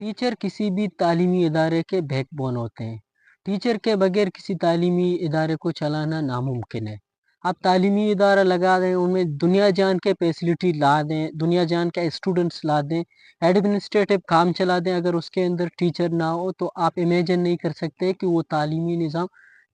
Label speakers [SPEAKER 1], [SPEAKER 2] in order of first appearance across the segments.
[SPEAKER 1] Teacher किसी भी तालीमी इदारे के बैकबोन होते हैं। टीचर के बगैर किसी तालीमी इदारे को चलाना नामुमकिन है। आप तालीमी इदारा लगा दें, उनमें दुनिया जान के फैसिलिटी ला दें, दुनिया जान के स्टूडेंट्स ला दें, एडमिनिस्ट्रेटिव काम चला दें, अगर उसके अंदर टीचर ना हो तो आप इमेजिन नहीं कर सकते कि वो तालीमी निज़ाम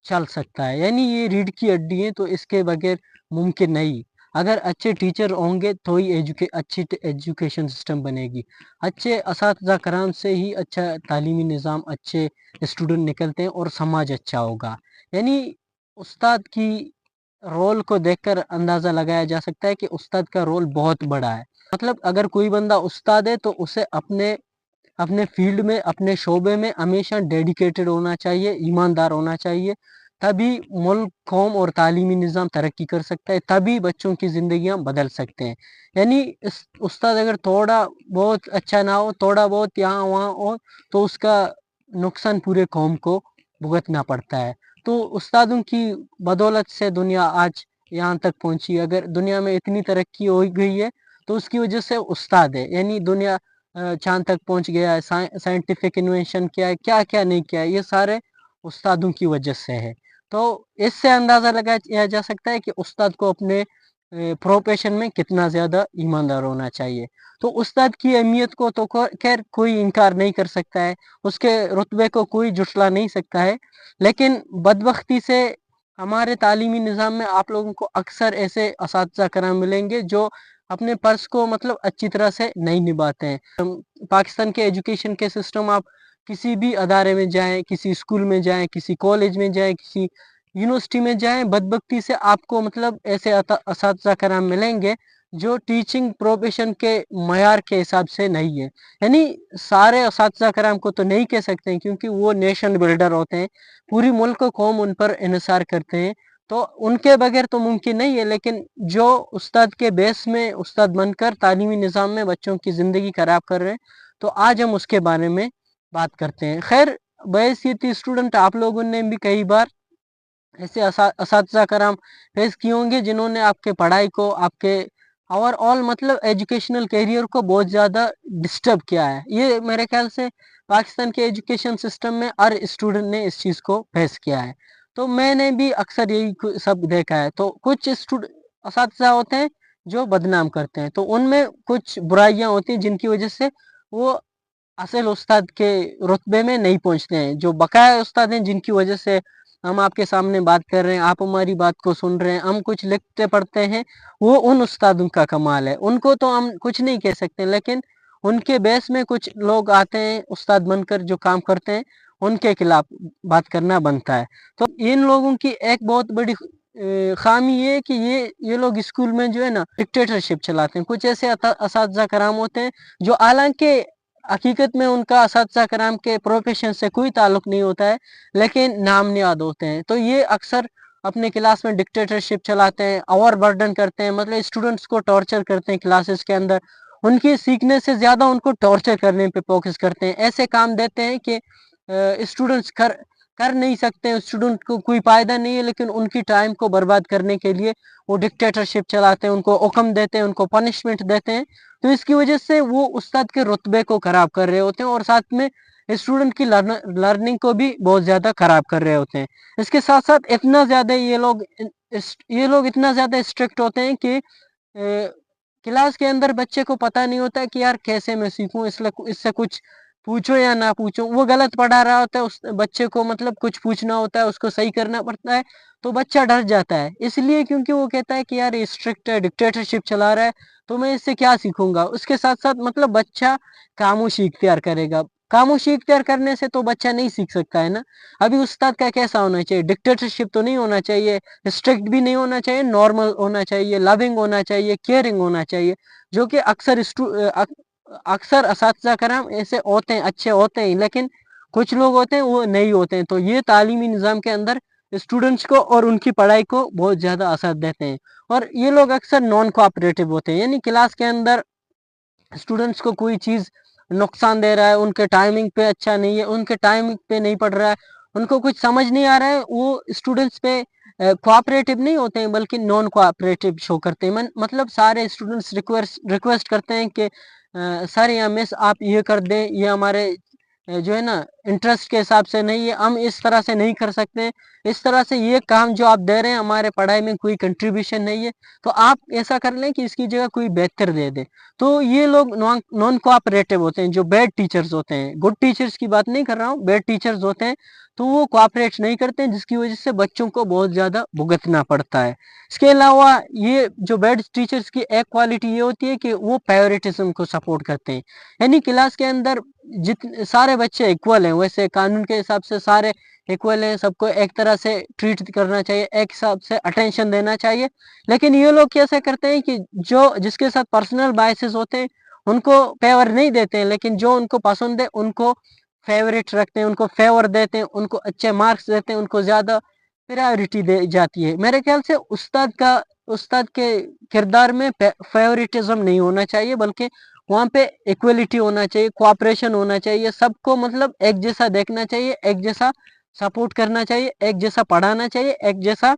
[SPEAKER 1] चल सकता है। यानी ये रीढ़ की हड्डी है, तो इसके बगैर मुमकिन नहीं। अगर अच्छे टीचर होंगे तो ही अच्छी एजुकेशन सिस्टम बनेगी। अच्छे असातिज़ा कराम से ही अच्छा तालीमी निज़ाम, अच्छे स्टूडेंट निकलते हैं और समाज अच्छा होगा। यानी उस्ताद की रोल को देखकर अंदाज़ा लगाया जा सकता है कि उस्ताद का रोल बहुत बड़ा है। मतलब अगर कोई बंदा उस्ताद है तो उसे अपने अपने फील्ड में, अपने शोबे में हमेशा डेडिकेटेड होना चाहिए, ईमानदार होना चाहिए। तभी मुल्क, कौम और तालीमी निज़ाम तरक्की कर सकता है, तभी बच्चों की ज़िंदगियाँ बदल सकते हैं। यानी इस उस्ताद अगर थोड़ा बहुत अच्छा ना हो, थोड़ा बहुत यहाँ वहाँ हो, तो उसका नुकसान पूरे कौम को भुगतना पड़ता है। तो उस्तादों की बदौलत से दुनिया आज यहाँ तक पहुँची। अगर दुनिया में इतनी तरक्की हो गई है तो उसकी वजह से उस्ताद है। यानी दुनिया चाँद तक पहुँच गया है, साइंटिफिक इन्वेंशन किया है, क्या क्या नहीं किया है, ये सारे उस्तादों की वजह से है। तो इससे अंदाज़ा लगाया जा सकता है कि उस्ताद को अपने प्रोफेशन में कितना ज़्यादा ईमानदार होना चाहिए। तो उस्ताद की अहमियत को तो खैर कोई इनकार नहीं कर सकता है, उसके रुतबे को कोई जुटला नहीं सकता है। लेकिन बदबख्ती से हमारे तालीमी निज़ाम में आप लोगों को अक्सर ऐसे असातिज़ा कराम मिलेंगे जो अपने फ़र्ज़ को मतलब अच्छी तरह से नहीं निभाते हैं। पाकिस्तान के एजुकेशन के सिस्टम, आप किसी भी अदारे में जाएँ, किसी स्कूल में जाएँ, किसी कॉलेज में जाएँ, किसी यूनिवर्सिटी में जाएँ, बदबख्ती से आपको मतलब ऐसे असातिज़ा कराम मिलेंगे जो टीचिंग प्रोफेशन के मयार के हिसाब से नहीं है। यानी सारे असातिज़ा कराम को तो नहीं कह सकते हैं क्योंकि वो नेशन बिल्डर होते हैं, पूरी मुल्क कौम उन पर इन्हिसार करते हैं, तो उनके बगैर तो मुमकिन नहीं है। लेकिन जो उस्ताद के बेस में उस्ताद बनकर तालीमी निज़ाम में बच्चों की ज़िंदगी ख़राब कर रहे हैं, तो आज हम उसके बारे में बात करते हैं। खैर, बहैसियत स्टूडेंट आप लोगों ने भी कई बार ऐसे असातिज़ा कराम फेस किए होंगे जिन्होंने आपके पढ़ाई को, आपके ओवरऑल मतलब एजुकेशनल करियर को बहुत ज़्यादा डिस्टर्ब किया है। ये मेरे ख्याल से पाकिस्तान के एजुकेशन सिस्टम में हर स्टूडेंट ने इस चीज़ को फेस किया है। तो मैंने भी अक्सर यही सब देखा है। तो कुछ असातिज़ा होते हैं जो बदनाम करते हैं, तो उनमें कुछ बुराइयां होती हैं जिनकी वजह से वो असल उस्ताद के रुतबे में नहीं पहुंचते हैं। जो बकाया उस्ताद हैं जिनकी वजह से हम आपके सामने बात कर रहे हैं, आप हमारी बात को सुन रहे हैं, हम कुछ लिखते पढ़ते हैं, वो उन उस्तादों का कमाल है। उनको तो हम कुछ नहीं कह सकते, लेकिन उनके बेस में कुछ लोग आते हैं उस्ताद बनकर जो काम करते हैं, उनके खिलाफ बात करना बनता है। तो इन लोगों की एक बहुत बड़ी खामी ये है कि ये लोग स्कूल में जो है ना डिक्टेटरशिप चलाते हैं। कुछ ऐसे असातिज़ा कराम होते हैं जो हालांकि हकीकत में उनका असातिज़ा कराम के प्रोफेशन से कोई ताल्लुक नहीं होता है, लेकिन नाम नियाद होते हैं। तो ये अक्सर अपने क्लास में डिक्टेटरशिप चलाते हैं, ओवर बर्डन करते हैं, मतलब स्टूडेंट्स को टॉर्चर करते हैं क्लासेस के अंदर। उनकी सीखने से ज़्यादा उनको टॉर्चर करने पे फोकस करते हैं। ऐसे काम देते हैं कि स्टूडेंट्स कर कर नहीं सकते हैं, स्टूडेंट को कोई फ़ायदा नहीं है, लेकिन उनकी टाइम को बर्बाद करने के लिए वो डिक्टेटरशिप चलाते हैं, उनको हुक्म देते हैं, उनको पनिशमेंट देते हैं। तो इसकी वजह से वो उस्ताद के रुतबे को ख़राब कर रहे होते हैं और साथ में स्टूडेंट की लर्निंग को भी बहुत ज़्यादा ख़राब कर रहे होते हैं। इसके साथ साथ इतना ज़्यादा ये लोग इतना ज़्यादा स्ट्रिक्ट होते हैं कि क्लास के अंदर बच्चे को पता नहीं होता है कि यार कैसे मैं सीखूं, इसलिए इससे कुछ पूछो या ना पूछो। वो गलत पढ़ा रहा होता है, उस बच्चे को मतलब कुछ पूछना होता है, उसको सही करना पड़ता है, तो बच्चा डर जाता है। इसलिए क्योंकि वो कहता है कि यार ये स्ट्रिक्ट है, डिक्टेटरशिप चला रहा है, तो मैं इससे क्या सीखूंगा। उसके साथ साथ मतलब बच्चा खामोशी इख्तियार करेगा। खामोशी इख्तियार करने से तो बच्चा नहीं सीख सकता है ना। अभी उस्ताद का कैसा होना चाहिए, डिक्टेटरशिप तो नहीं होना चाहिए, स्ट्रिक्ट भी नहीं होना चाहिए, नॉर्मल होना चाहिए, लविंग होना चाहिए, केयरिंग होना चाहिए, जो कि अक्सर असातिज़ा कराम ऐसे होते हैं, अच्छे होते हैं, लेकिन कुछ लोग होते हैं वो नहीं होते हैं। तो ये तालीमी निज़ाम के अंदर स्टूडेंट्स को और उनकी पढ़ाई को बहुत ज़्यादा असर देते हैं। और ये लोग अक्सर नॉन कोऑपरेटिव होते हैं, यानी क्लास के अंदर स्टूडेंट्स को कोई चीज़ नुकसान दे रहा है, उनके टाइमिंग पे अच्छा नहीं है, उनके टाइमिंग पे नहीं पढ़ रहा है, उनको कुछ समझ नहीं आ रहा है, वो स्टूडेंट्स पे कोऑपरेटिव नहीं होते हैं बल्कि नॉन कोऑपरेटिव शो करते हैं। मतलब सारे स्टूडेंट्स रिक्वेस्ट करते हैं कि سر یا مس آپ یہ کر دیں، یہ ہمارے جو ہے نا انٹرسٹ کے حساب سے نہیں ہے، ہم اس طرح سے نہیں کر سکتے، اس طرح سے یہ کام جو آپ دے رہے ہیں ہمارے پڑھائی میں کوئی کنٹریبیوشن نہیں ہے، تو آپ ایسا کر لیں کہ اس کی جگہ کوئی بہتر دے دیں۔ تو یہ لوگ نان کوآپریٹو ہوتے ہیں، جو بیڈ ٹیچرز ہوتے ہیں، گڈ ٹیچرز کی بات نہیں کر رہا ہوں، بیڈ ٹیچرز ہوتے ہیں، تو وہ کوآپریٹ نہیں کرتے ہیں، جس کی وجہ سے بچوں کو بہت زیادہ بھگتنا پڑتا ہے۔ اس کے علاوہ یہ جو بیڈ ٹیچرز کی ایک کوالٹی یہ ہوتی ہے کہ وہ فیورٹزم کو سپورٹ کرتے ہیں، یعنی کلاس کے اندر سارے بچے ایکول ہیں، ویسے قانون کے حساب سے سارے ایکول ہیں، سب کو ایک طرح سے ٹریٹ کرنا چاہیے، ایک حساب سے اٹینشن دینا چاہیے، لیکن یہ لوگ کیسے کرتے ہیں کہ جس کے ساتھ پرسنل بائسز ہوتے ہیں ان کو فیور نہیں دیتے ہیں، لیکن جو ان کو پسند ہے ان کو فیوریٹ رکھتے ہیں، ان کو فیور دیتے ہیں، ان کو اچھے مارکس دیتے ہیں، ان کو زیادہ پرائیورٹی دی جاتی ہے۔ میرے خیال سے استاد کے کردار میں فیورٹزم نہیں ہونا چاہیے، بلکہ وہاں پہ ایکویلٹی ہونا چاہیے، کوآپریشن ہونا چاہیے، سب کو مطلب ایک جیسا دیکھنا چاہیے، ایک جیسا سپورٹ کرنا چاہیے، ایک جیسا پڑھانا چاہیے، ایک جیسا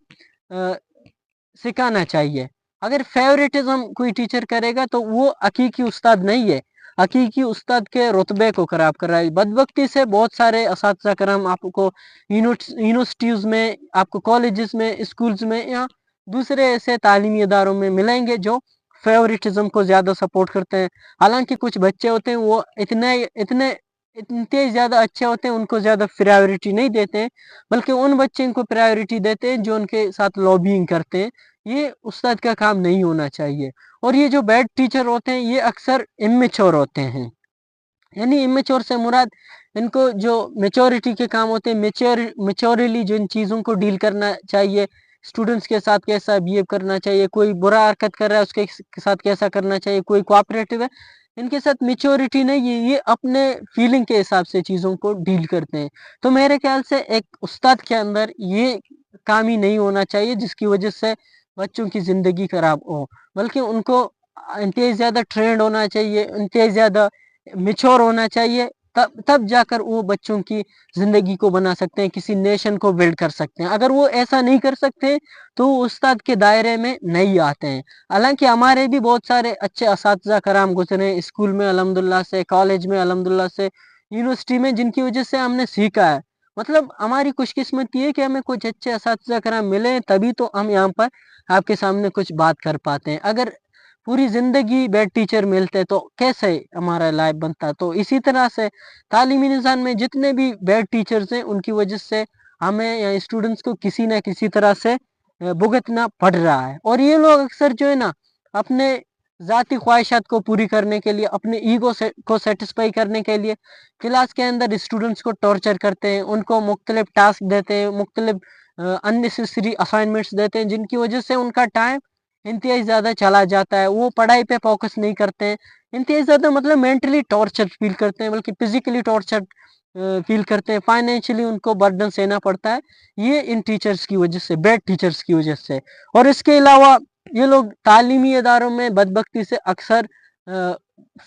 [SPEAKER 1] سکھانا چاہیے۔ اگر فیورٹزم کوئی ٹیچر کرے گا تو وہ حقیقی استاد نہیں ہے، حقیقی استاد کے رتبے کو خراب کر رہا ہے۔ بدبختی سے بہت سارے اساتذہ کرام آپ کو یونیورسٹیز میں، آپ کو کالجز میں، اسکولز میں یا دوسرے ایسے تعلیمی اداروں میں ملیں گے جو فیورٹزم کو زیادہ سپورٹ کرتے ہیں۔ حالانکہ کچھ بچے ہوتے ہیں وہ اتنے زیادہ اچھے ہوتے ہیں، ان کو زیادہ پرائیورٹی نہیں دیتے ہیں، بلکہ ان بچوں کو پرائیورٹی دیتے ہیں جو ان کے ساتھ لابینگ کرتے ہیں۔ یہ استاد کا کام نہیں ہونا چاہیے۔ اور یہ جو بیڈ ٹیچر ہوتے ہیں یہ اکثر امیچور ہوتے ہیں، یعنی امیچور سے مراد ان کو جو میچورٹی کے کام ہوتے ہیں، میچورلی جن چیزوں کو ڈیل کرنا چاہیے، اسٹوڈنٹس کے ساتھ کیسا بیہیو کرنا چاہیے، کوئی برا حرکت کر رہا ہے اس کے ساتھ کیسا کرنا چاہیے، کوئی کوآپریٹو ہے، ان کے ساتھ میچورٹی نہیں ہے، یہ اپنے فیلنگ کے حساب سے چیزوں کو ڈیل کرتے ہیں۔ تو میرے خیال سے ایک استاد کے اندر یہ کام ہی نہیں ہونا چاہیے جس کی وجہ سے بچوں کی زندگی خراب ہو، بلکہ ان کو انتہائی زیادہ ٹرینڈ ہونا چاہیے، انتہائی زیادہ میچور ہونا چاہیے، تب جا کر وہ بچوں کی زندگی کو بنا سکتے ہیں، کسی نیشن کو بلڈ کر سکتے ہیں۔ اگر وہ ایسا نہیں کر سکتے تو وہ استاد کے دائرے میں نہیں آتے ہیں۔ حالانکہ ہمارے بھی بہت سارے اچھے اساتذہ کرام گزرے اسکول میں الحمدللہ سے، کالج میں الحمدللہ سے، یونیورسٹی میں، جن کی وجہ سے ہم نے سیکھا ہے۔ مطلب ہماری خوش قسمتی ہے کہ ہمیں کچھ اچھے اساتذہ کرام ملے، تبھی تو ہم یہاں پر آپ کے سامنے کچھ بات کر پاتے ہیں۔ اگر پوری زندگی بیڈ ٹیچر ملتے تو کیسے ہمارا لائف بنتا؟ تو اسی طرح سے تعلیمی نظام میں جتنے بھی بیڈ ٹیچرز ہیں ان کی وجہ سے ہمیں یا اسٹوڈنٹس کو کسی نہ کسی طرح سے بھگتنا پڑ رہا ہے۔ اور یہ لوگ اکثر جو ہے نا اپنے ذاتی خواہشات کو پوری کرنے کے لیے، اپنے ایگو کو سیٹسفائی کرنے کے لیے کلاس کے اندر اسٹوڈنٹس کو ٹارچر کرتے ہیں، ان کو مختلف ٹاسک دیتے ہیں، مختلف اننیسیسری اسائنمنٹس دیتے ہیں، جن کی وجہ سے ان کا ٹائم انتہائی زیادہ چلا جاتا ہے، وہ پڑھائی پہ فوکس نہیں کرتے ہیں، انتہائی زیادہ مطلب مینٹلی ٹارچر فیل کرتے ہیں، بلکہ فزیکلی ٹارچر فیل کرتے ہیں، فائنینشلی ان کو برڈن سہنا پڑتا ہے، یہ ان ٹیچرز کی وجہ سے، بیڈ ٹیچرز کی وجہ سے۔ اور اس کے علاوہ یہ لوگ تعلیمی اداروں میں بدبختی سے اکثر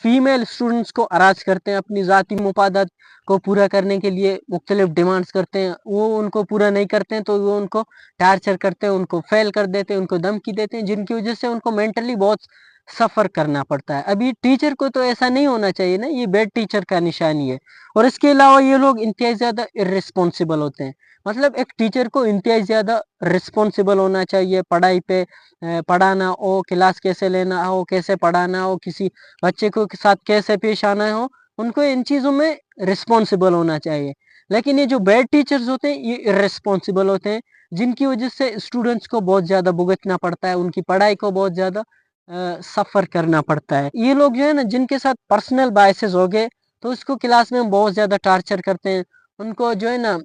[SPEAKER 1] فیمیل اسٹوڈنٹس کو ہراس کرتے ہیں، اپنی ذاتی مفادات کو پورا کرنے کے لیے مختلف ڈیمانڈس کرتے ہیں، وہ ان کو پورا نہیں کرتے ہیں تو وہ ان کو ٹارچر کرتے ہیں، ان کو فیل کر دیتے ہیں، ان کو دھمکی دیتے ہیں، جن کی وجہ سے ان کو مینٹلی بہت سفر کرنا پڑتا ہے۔ ابھی ٹیچر کو تو ایسا نہیں ہونا چاہیے نا، یہ بیڈ ٹیچر کا نشانی ہے۔ اور اس کے علاوہ یہ لوگ انتہائی زیادہ ارسپونسبل ہوتے ہیں، مطلب ایک ٹیچر کو انتہائی زیادہ رسپونسبل ہونا چاہیے، پڑھائی پہ پڑھانا ہو، کلاس کیسے لینا ہو، کیسے پڑھانا ہو، کسی بچے کو ساتھ کیسے پیش آنا ہو، ان کو ان چیزوں میں رسپونسبل ہونا چاہیے۔ لیکن یہ جو بیڈ ٹیچرز ہوتے ہیں یہ ارسپونسبل ہوتے ہیں، جن کی وجہ سے اسٹوڈنٹس کو بہت زیادہ بھگتنا پڑتا ہے، ان کی پڑھائی کو بہت زیادہ سفر کرنا پڑتا ہے۔ یہ لوگ جو ہے نا جن کے ساتھ پرسنل بائسز ہو گئے تو اس کو کلاس میں بہت زیادہ ٹارچر کرتے ہیں، ان کو جو ہے نا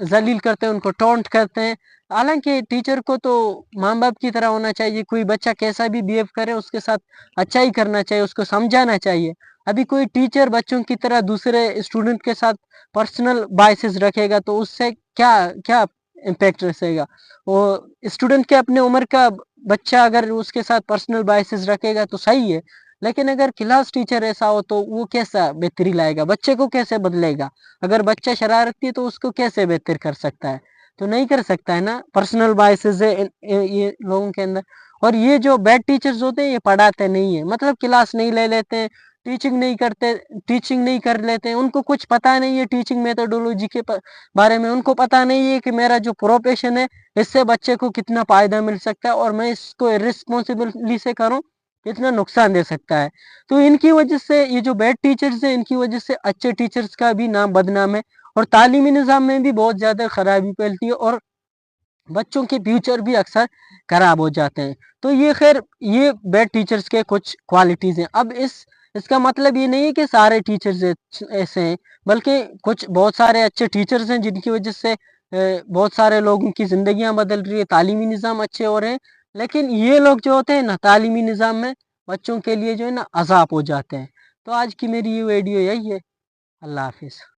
[SPEAKER 1] ذلیل کرتے ہیں، ان کو ٹونٹ کرتے ہیں۔ حالانکہ ٹیچر کو تو ماں باپ کی طرح ہونا چاہیے، کوئی بچہ کیسا بھی بیہیو کرے اس کے ساتھ اچھا ہی کرنا چاہیے، اس کو سمجھانا چاہیے۔ ابھی کوئی ٹیچر بچوں کی طرح دوسرے اسٹوڈنٹ کے ساتھ پرسنل بائسز رکھے گا تو اس سے کیا امپیکٹ رسے گا؟ وہ اسٹوڈنٹ کے اپنے عمر کا بچہ اگر اس کے ساتھ پرسنل بائسز رکھے گا تو صحیح ہے، لیکن اگر کلاس ٹیچر ایسا ہو تو وہ کیسا بہتری لائے گا؟ بچے کو کیسے بدلے گا؟ اگر بچہ شرارتی ہے تو اس کو کیسے بہتر کر سکتا ہے؟ تو نہیں کر سکتا ہے نا، پرسنل بائسز ہے یہ لوگوں کے اندر۔ اور یہ جو بیڈ ٹیچرز ہوتے ہیں یہ پڑھاتے نہیں ہیں، مطلب کلاس نہیں لے لیتے ہیں، टीचिंग नहीं कर लेते हैं, उनको कुछ पता नहीं है टीचिंग मेथोडोलॉजी के बारे में, उनको पता नहीं है कि मेरा जो प्रोफेशन है इससे बच्चे को कितना फायदा मिल सकता है और मैं इसको रिस्पॉन्सिबिलिटी से करूं कितना नुकसान दे सकता है। तो इनकी वजह से ये जो बैड टीचर्स हैं इनकी वजह से अच्छे टीचर्स का भी नाम बदनाम है और तालीमी निज़ाम में भी बहुत ज़्यादा खराबी फैलती है और बच्चों के फ्यूचर भी अक्सर खराब हो जाते हैं। तो ये खैर ये बैड टीचर्स के कुछ क्वालिटीज़ हैं। अब इसका मतलब ये नहीं है कि सारे टीचर्स ऐसे हैं, बल्कि कुछ बहुत सारे अच्छे टीचर्स हैं जिनकी वजह से बहुत सारे लोगों की ज़िंदगियां बदल रही है, तालीमी निज़ाम अच्छे हो रहे हैं। लेकिन ये लोग जो होते हैं ना तालीमी निज़ाम में बच्चों के लिए जो है ना अज़ाब हो जाते हैं। तो आज की मेरी ये वीडियो यही है। अल्लाह हाफिज़।